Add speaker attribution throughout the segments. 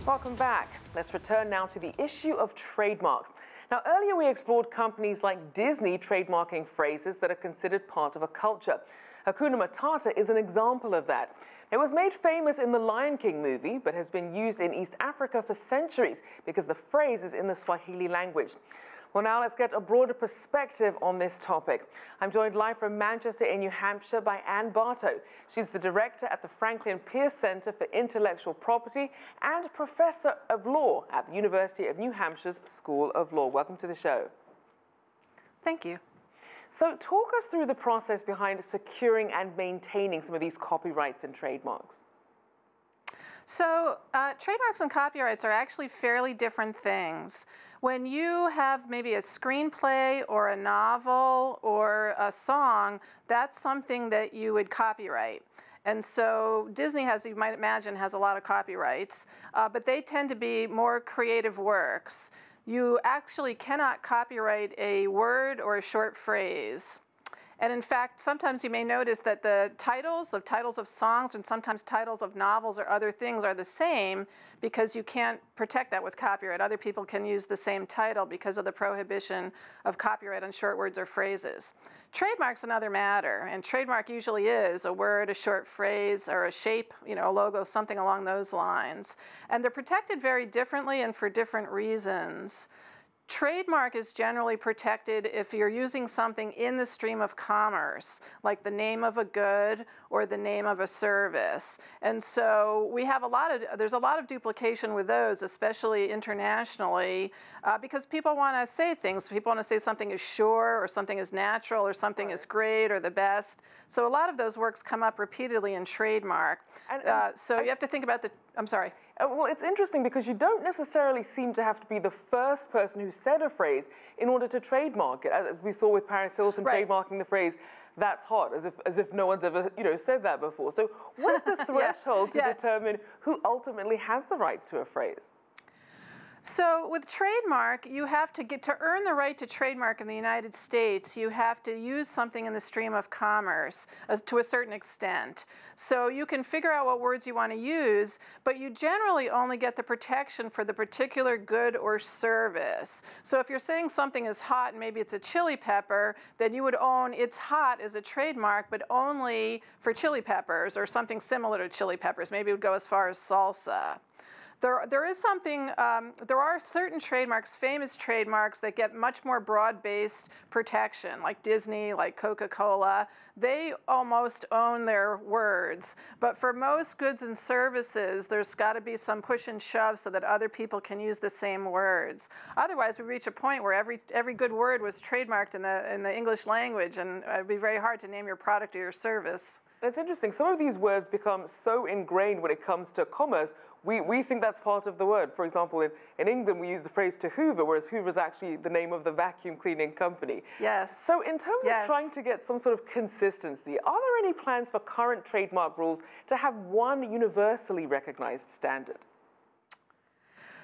Speaker 1: Welcome back. Let's return now to the issue of trademarks. Now, earlier we explored companies like Disney trademarking phrases that are considered part of a culture. Hakuna Matata is an example of that. It was made famous in the Lion King movie, but has been used in East Africa for centuries because the phrase is in the Swahili language. Well, now let's get a broader perspective on this topic. I'm joined live from Manchester in New Hampshire by Anne Bartow. She's the director at the Franklin Pierce Center for Intellectual Property and professor of law at the University of New Hampshire's School of Law. Welcome to the show.
Speaker 2: Thank you.
Speaker 1: So talk us through the process behind securing and maintaining some of these copyrights and trademarks.
Speaker 2: So trademarks and copyrights are actually fairly different things. When you have maybe a screenplay or a novel or a song, that's something that you would copyright. And so Disney, as you might imagine, has a lot of copyrights, but they tend to be more creative works. You actually cannot copyright a word or a short phrase. And in fact, sometimes you may notice that the titles of songs and sometimes titles of novels or other things are the same because you can't protect that with copyright. Other people can use the same title because of the prohibition of copyright on short words or phrases. Trademark's another matter, and trademark usually is a word, a short phrase, or a shape, a logo, something along those lines. And they're protected very differently and for different reasons. Trademark is generally protected if you're using something in the stream of commerce, like the name of a good or the name of a service. And so we have there's a lot of duplication with those, especially internationally, because people want to say things. People want to say something is sure or something is natural or something is great or the best. So a lot of those works come up repeatedly in trademark. So you have to think about I'm sorry.
Speaker 1: Well, it's interesting because you don't necessarily seem to have to be the first person who said a phrase in order to trademark it, as we saw with Paris Hilton trademarking the phrase, "That's hot," as if no one's ever said that before. So what is the threshold to determine who ultimately has the rights to a phrase?
Speaker 2: So with trademark, you have to earn the right to trademark in the United States, you have to use something in the stream of commerce to a certain extent. So you can figure out what words you want to use, but you generally only get the protection for the particular good or service. So if you're saying something is hot and maybe it's a chili pepper, then you would own "it's hot" as a trademark, but only for chili peppers or something similar to chili peppers. Maybe it would go as far as salsa. There are certain trademarks, famous trademarks, that get much more broad-based protection, like Disney, like Coca-Cola. They almost own their words. But for most goods and services, there's got to be some push and shove so that other people can use the same words. Otherwise, we reach a point where every good word was trademarked in the English language, and it'd be very hard to name your product or your service.
Speaker 1: That's interesting. Some of these words become so ingrained when it comes to commerce, we think that's part of the word. For example, in England, we use the phrase "to Hoover," whereas Hoover is actually the name of the vacuum cleaning company.
Speaker 2: Yes.
Speaker 1: So in terms of trying to get some sort of consistency, are there any plans for current trademark rules to have one universally recognized standard?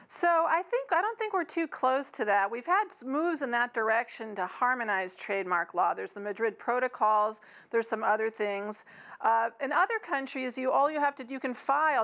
Speaker 2: So I don't think we're too close to that. We've had moves in that direction to harmonize trademark law. There's the Madrid Protocols. There's some other things. In other countries, you can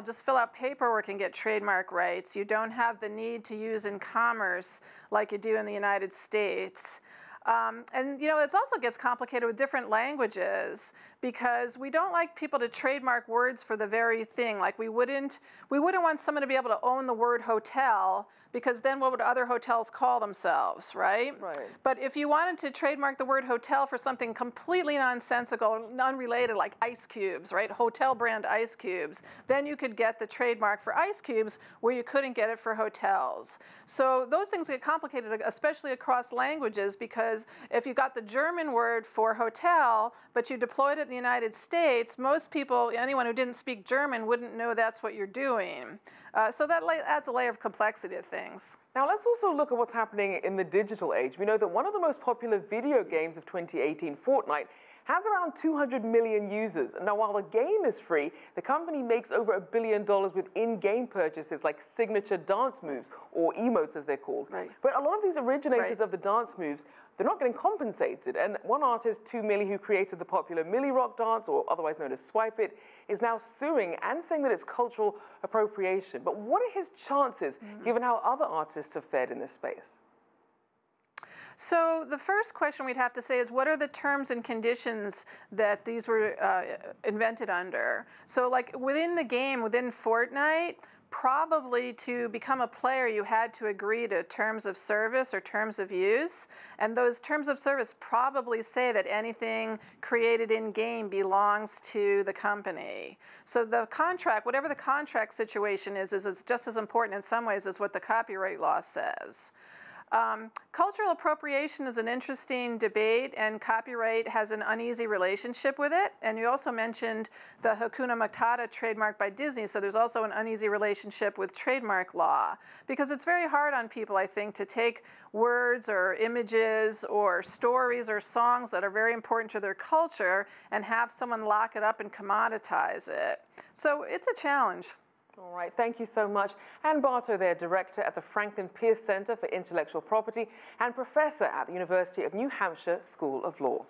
Speaker 2: just fill out paperwork and get trademark rights. You don't have the need to use in commerce like you do in the United States. And it also gets complicated with different languages because we don't like people to trademark words for the very thing. Like we wouldn't want someone to be able to own the word hotel because then what would other hotels call themselves, right?
Speaker 1: Right.
Speaker 2: But if you wanted to trademark the word hotel for something completely nonsensical, unrelated, like ice cubes, right? Hotel brand ice cubes, then you could get the trademark for ice cubes where you couldn't get it for hotels. So those things get complicated, especially across languages, because if you got the German word for hotel, but you deployed it in the United States, most people, anyone who didn't speak German, wouldn't know that's what you're doing. So that adds a layer of complexity to things.
Speaker 1: Now let's also look at what's happening in the digital age. We know that one of the most popular video games of 2018, Fortnite, has around 200 million users. Now, while the game is free, the company makes over $1 billion with in-game purchases like signature dance moves, or emotes as they're called.
Speaker 2: Right.
Speaker 1: But a lot of these originators
Speaker 2: Right.
Speaker 1: of the dance moves, they're not getting compensated. And one artist, 2 Milli, who created the popular Milli Rock dance, or otherwise known as Swipe It, is now suing and saying that it's cultural appropriation. But what are his chances, given how other artists have fared in this space?
Speaker 2: So the first question we'd have to say is, what are the terms and conditions that these were invented under? So like within the game, within Fortnite, probably to become a player, you had to agree to terms of service or terms of use. And those terms of service probably say that anything created in game belongs to the company. So the contract, whatever the contract situation is just as important in some ways as what the copyright law says. Cultural appropriation is an interesting debate, and copyright has an uneasy relationship with it. And you also mentioned the Hakuna Matata trademark by Disney, so there's also an uneasy relationship with trademark law. Because it's very hard on people, I think, to take words or images or stories or songs that are very important to their culture and have someone lock it up and commoditize it. So it's a challenge.
Speaker 1: All right, thank you so much. Anne Bartow there, Director at the Franklin Pierce Center for Intellectual Property and Professor at the University of New Hampshire School of Law.